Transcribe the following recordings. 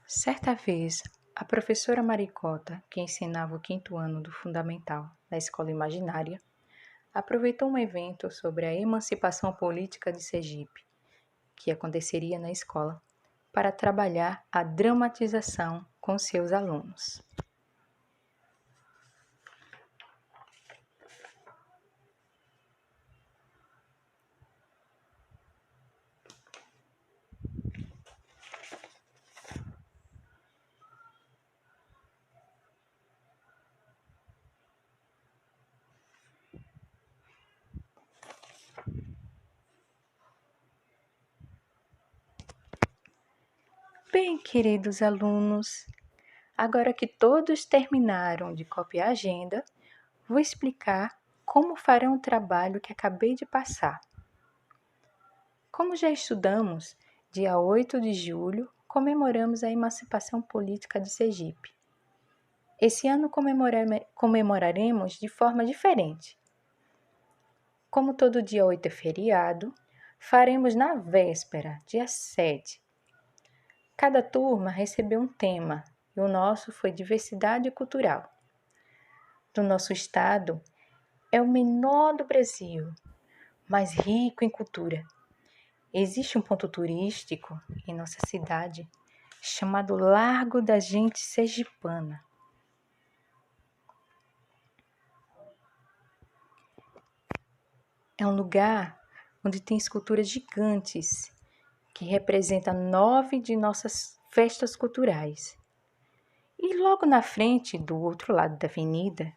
Certa vez, a professora Maricota, que ensinava o quinto ano do Fundamental da Escola Imaginária, aproveitou um evento sobre a emancipação política de Sergipe, que aconteceria na escola, para trabalhar a dramatização com seus alunos. Bem, queridos alunos, agora que todos terminaram de copiar a agenda, vou explicar como farão o trabalho que acabei de passar. Como já estudamos, dia 8 de julho comemoramos a emancipação política de Sergipe. Esse ano comemoraremos de forma diferente. Como todo dia 8 é feriado, faremos na véspera, dia 7. Cada turma recebeu um tema e o nosso foi diversidade cultural. Do nosso estado, é o menor do Brasil, mas rico em cultura. Existe um ponto turístico em nossa cidade chamado Largo da Gente Sergipana. É um lugar onde tem esculturas gigantes que representam 9 de nossas festas culturais. E logo na frente, do outro lado da avenida,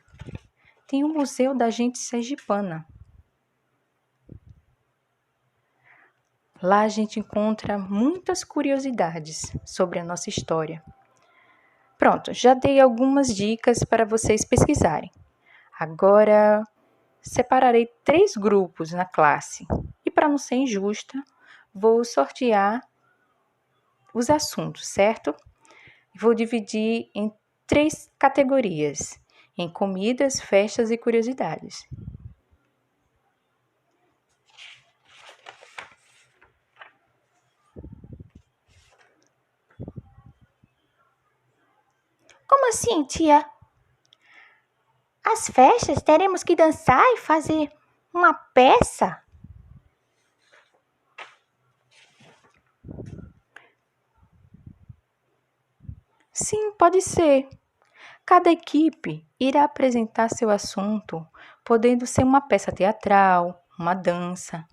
tem o Museu da Gente Sergipana. Lá a gente encontra muitas curiosidades sobre a nossa história. Pronto, já dei algumas dicas para vocês pesquisarem. Agora, separarei 3 grupos na classe e, para não ser injusta, vou sortear os assuntos, certo? Vou dividir em 3 categorias, em comidas, festas e curiosidades. Como assim, tia? As festas teremos que dançar e fazer uma peça? Sim, pode ser. Cada equipe irá apresentar seu assunto, podendo ser uma peça teatral, uma dança.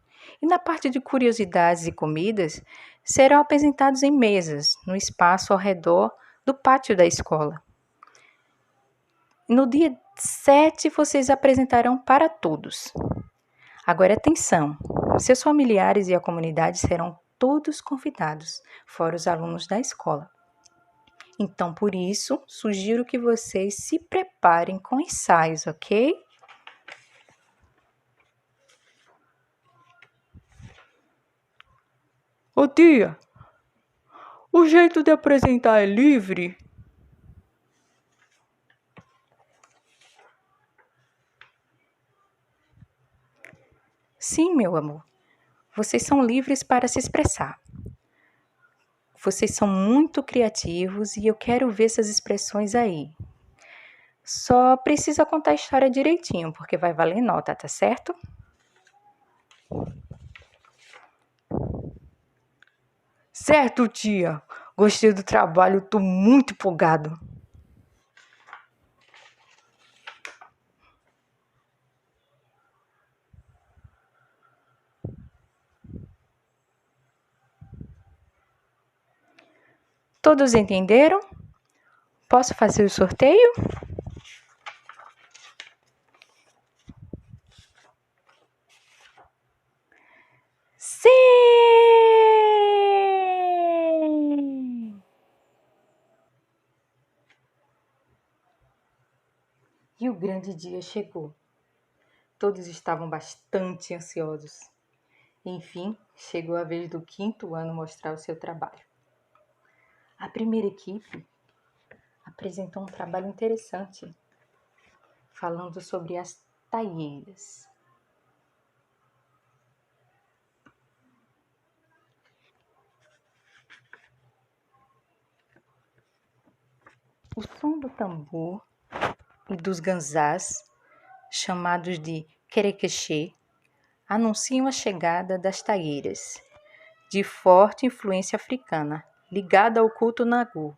E na parte de curiosidades e comidas, serão apresentados em mesas, no espaço ao redor do pátio da escola. No dia 7, vocês apresentarão para todos. Agora atenção, seus familiares e a comunidade serão todos convidados, fora os alunos da escola. Então, por isso, sugiro que vocês se preparem com ensaios, ok? Ô tia, o jeito de apresentar é livre? Sim, meu amor. Vocês são livres para se expressar. Vocês são muito criativos e eu quero ver essas expressões aí. Só precisa contar a história direitinho, porque vai valer nota, tá certo? Certo, tia. Gostei do trabalho, tô muito empolgado. Todos entenderam? Posso fazer o sorteio? Sim! E o grande dia chegou. Todos estavam bastante ansiosos. Enfim, chegou a vez do quinto ano mostrar o seu trabalho. A primeira equipe apresentou um trabalho interessante, falando sobre as taieiras. O som do tambor e dos ganzás, chamados de querequexê, anunciam a chegada das taieiras, de forte influência africana, ligada ao culto Nagô,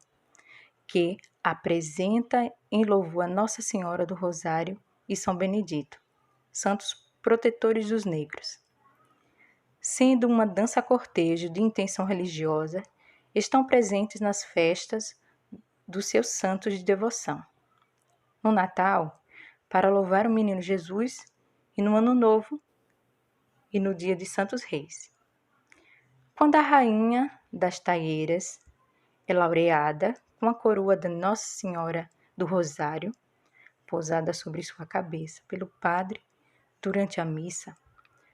que apresenta em louvor a Nossa Senhora do Rosário e São Benedito, santos protetores dos negros. Sendo uma dança-cortejo de intenção religiosa, estão presentes nas festas dos seus santos de devoção. No Natal, para louvar o menino Jesus, e no Ano Novo, e no dia de Santos Reis. Quando a rainha das taieiras é laureada com a coroa da Nossa Senhora do Rosário, pousada sobre sua cabeça pelo padre durante a missa,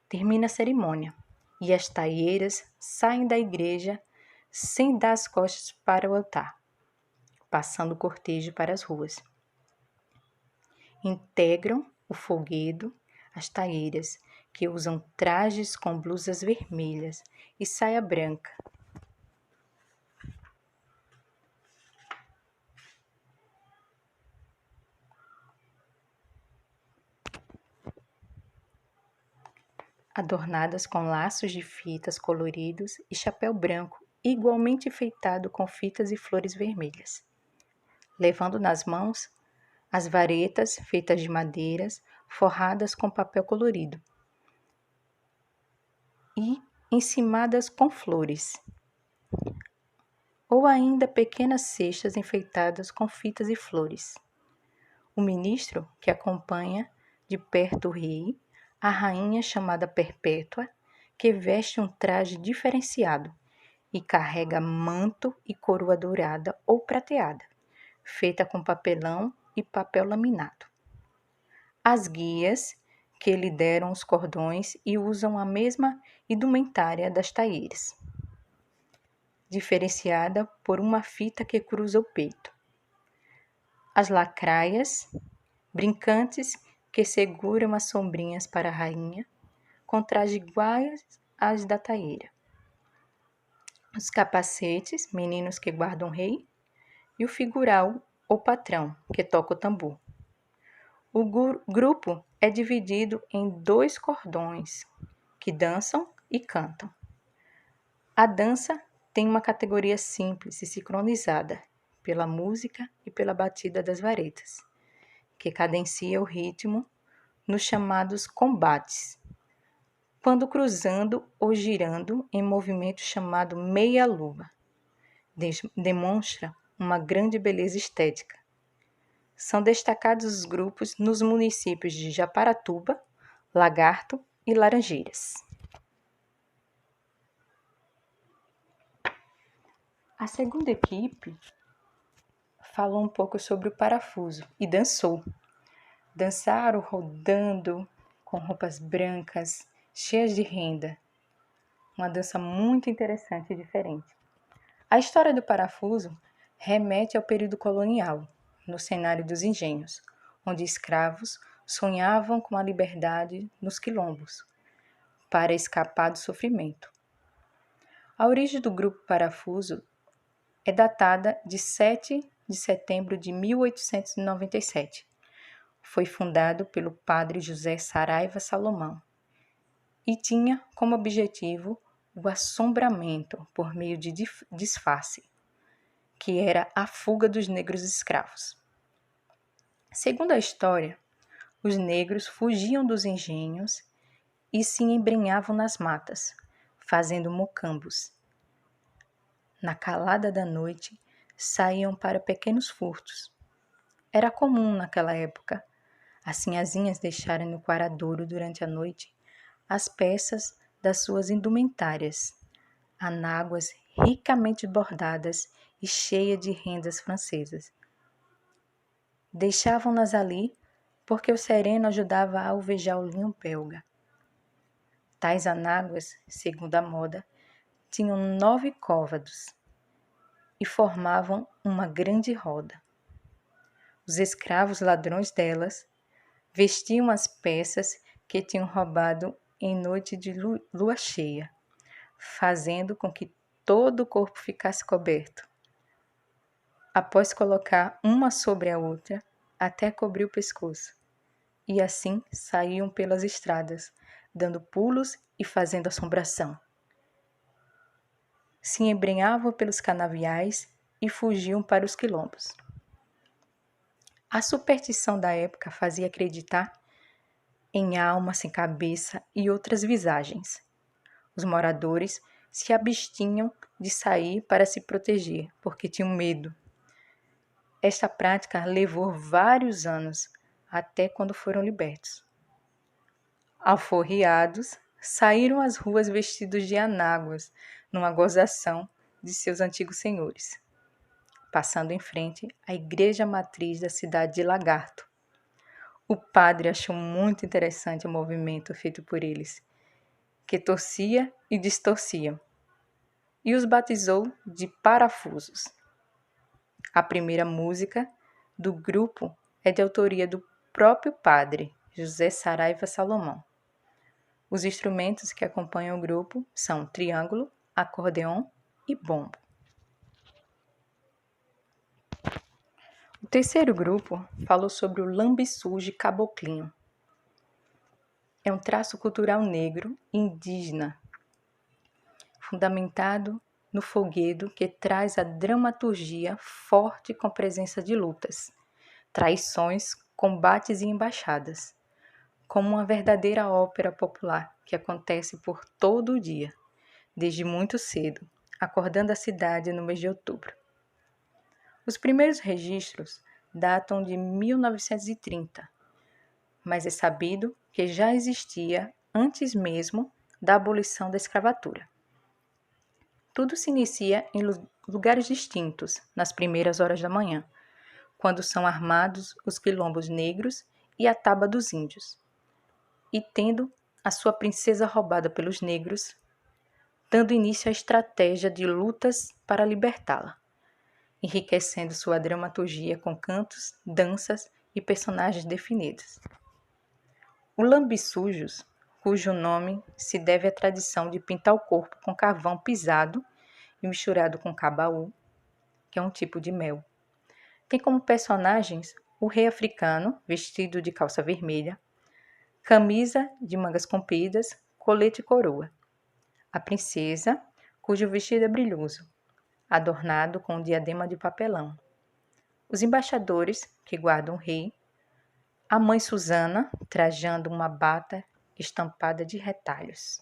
termina a cerimônia e as taieiras saem da igreja sem dar as costas para o altar, passando o cortejo para as ruas. Integram o folguedo as taieiras, que usam trajes com blusas vermelhas e saia branca. Adornadas com laços de fitas coloridos e chapéu branco, igualmente enfeitado com fitas e flores vermelhas. Levando nas mãos as varetas feitas de madeiras, forradas com papel colorido e encimadas com flores, ou ainda pequenas cestas enfeitadas com fitas e flores. O ministro, que acompanha de perto o rei, a rainha chamada Perpétua, que veste um traje diferenciado e carrega manto e coroa dourada ou prateada, feita com papelão e papel laminado. As guias, que lideram os cordões e usam a mesma indumentária das taieiras, diferenciada por uma fita que cruza o peito. As lacraias, brincantes, que seguram as sombrinhas para a rainha, com trajes iguais às da taieira. Os capacetes, meninos que guardam o rei, e o figural, ou patrão, que toca o tambor. O grupo é dividido em 2 cordões, que dançam e cantam. A dança tem uma categoria simples e sincronizada pela música e pela batida das varetas, que cadencia o ritmo nos chamados combates, quando cruzando ou girando em movimento chamado meia-lua. Demonstra uma grande beleza estética. São destacados os grupos nos municípios de Japaratuba, Lagarto e Laranjeiras. A segunda equipe falou um pouco sobre o parafuso e dançou. Dançaram rodando com roupas brancas, cheias de renda. Uma dança muito interessante e diferente. A história do parafuso remete ao período colonial, no cenário dos engenhos, onde escravos sonhavam com a liberdade nos quilombos, para escapar do sofrimento. A origem do grupo Parafuso é datada de 7 de setembro de 1897. Foi fundado pelo padre José Saraiva Salomão e tinha como objetivo o assombramento por meio de disfarce, que era a fuga dos negros escravos. Segundo a história, os negros fugiam dos engenhos e se embrenhavam nas matas, fazendo mocambos. Na calada da noite, saíam para pequenos furtos. Era comum naquela época as sinhazinhas deixarem no quaradouro durante a noite as peças das suas indumentárias, anáguas ricamente bordadas e cheias de rendas francesas. Deixavam-nas ali porque o sereno ajudava a alvejar o linho belga. Tais anáguas, segundo a moda, tinham 9 côvados e formavam uma grande roda. Os escravos ladrões delas vestiam as peças que tinham roubado em noite de lua cheia, fazendo com que todo o corpo ficasse coberto. após colocar uma sobre a outra, até cobrir o pescoço. E assim saíam pelas estradas, dando pulos e fazendo assombração. Se embrenhavam pelos canaviais e fugiam para os quilombos. A superstição da época fazia acreditar em alma sem cabeça e outras visagens. Os moradores se abstinham de sair para se proteger, porque tinham medo. Esta prática levou vários anos, até quando foram libertos. Alforriados, saíram às ruas vestidos de anáguas, numa gozação de seus antigos senhores, passando em frente à igreja matriz da cidade de Lagarto. O padre achou muito interessante o movimento feito por eles, que torcia e distorcia, e os batizou de parafusos. A primeira música do grupo é de autoria do próprio padre, José Saraiva Salomão. Os instrumentos que acompanham o grupo são triângulo, acordeon e bombo. O terceiro grupo falou sobre o lambiçuge caboclinho. É um traço cultural negro e indígena, fundamentado no folguedo que traz a dramaturgia forte com presença de lutas, traições, combates e embaixadas, como uma verdadeira ópera popular que acontece por todo o dia, desde muito cedo, acordando a cidade no mês de outubro. Os primeiros registros datam de 1930, mas é sabido que já existia antes mesmo da abolição da escravatura. Tudo se inicia em lugares distintos, nas primeiras horas da manhã, quando são armados os quilombos negros e a taba dos índios, e tendo a sua princesa roubada pelos negros, dando início à estratégia de lutas para libertá-la, enriquecendo sua dramaturgia com cantos, danças e personagens definidos. O lambiçujos, cujo nome se deve à tradição de pintar o corpo com carvão pisado e misturado com cabaú, que é um tipo de mel. Tem como personagens o rei africano, vestido de calça vermelha, camisa de mangas compridas, colete e coroa. A princesa, cujo vestido é brilhoso, adornado com um diadema de papelão. Os embaixadores, que guardam o rei. A mãe Susana, trajando uma bata estampada de retalhos.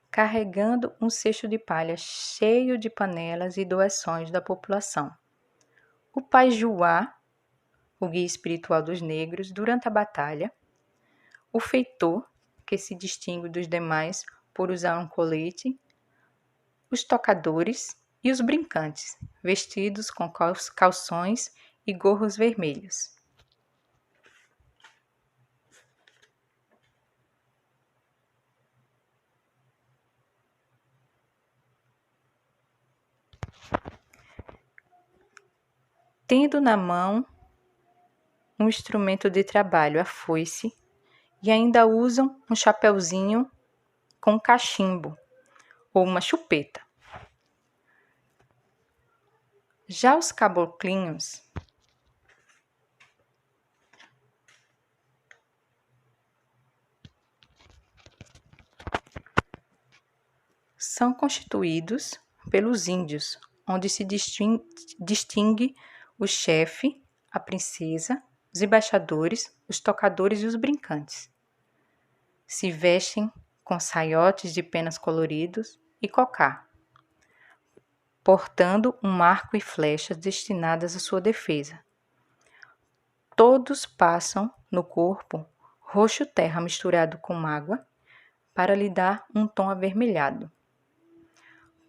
Carregando um cesto de palha cheio de panelas e doações da população. O pai Juá, o guia espiritual dos negros durante a batalha. O feitor, que se distingue dos demais por usar um colete. Os tocadores e os brincantes, vestidos com calções e gorros vermelhos. Tendo na mão um instrumento de trabalho, a foice, e ainda usam um chapeuzinho com cachimbo ou uma chupeta. Já os caboclinhos são constituídos pelos índios, onde se distingue o chefe, a princesa, os embaixadores, os tocadores e os brincantes. Se vestem com saiotes de penas coloridos e cocá, portando um arco e flechas destinadas à sua defesa. Todos passam no corpo roxo terra misturado com água para lhe dar um tom avermelhado.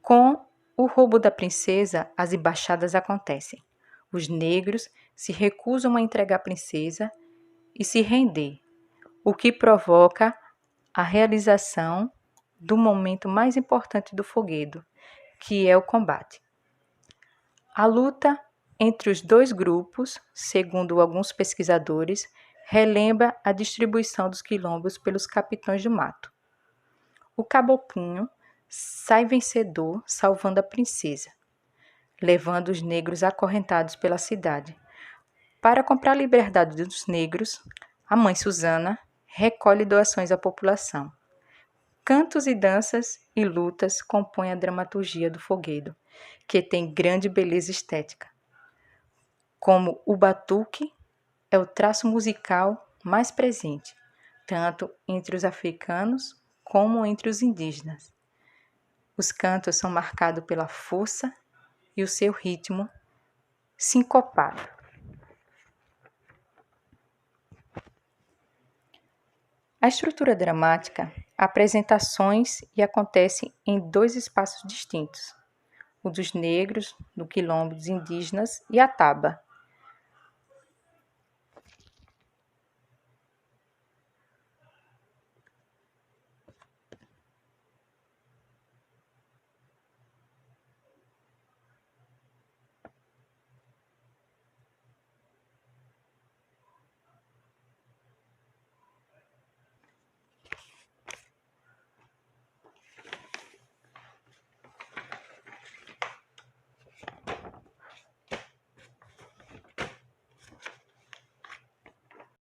Com o roubo da princesa, as embaixadas acontecem. Os negros se recusam a entregar a princesa e se render, o que provoca a realização do momento mais importante do folguedo, que é o combate. A luta entre os dois grupos, segundo alguns pesquisadores, relembra a distribuição dos quilombos pelos capitães do mato. O caboclinho sai vencedor, salvando a princesa, levando os negros acorrentados pela cidade. Para comprar a liberdade dos negros, a mãe Susana recolhe doações à população. Cantos e danças e lutas compõem a dramaturgia do folguedo, que tem grande beleza estética. Como o batuque é o traço musical mais presente, tanto entre os africanos como entre os indígenas. Os cantos são marcados pela força e o seu ritmo sincopado. A estrutura dramática apresenta ações e acontece em dois espaços distintos, o dos negros, do quilombo dos indígenas e a taba,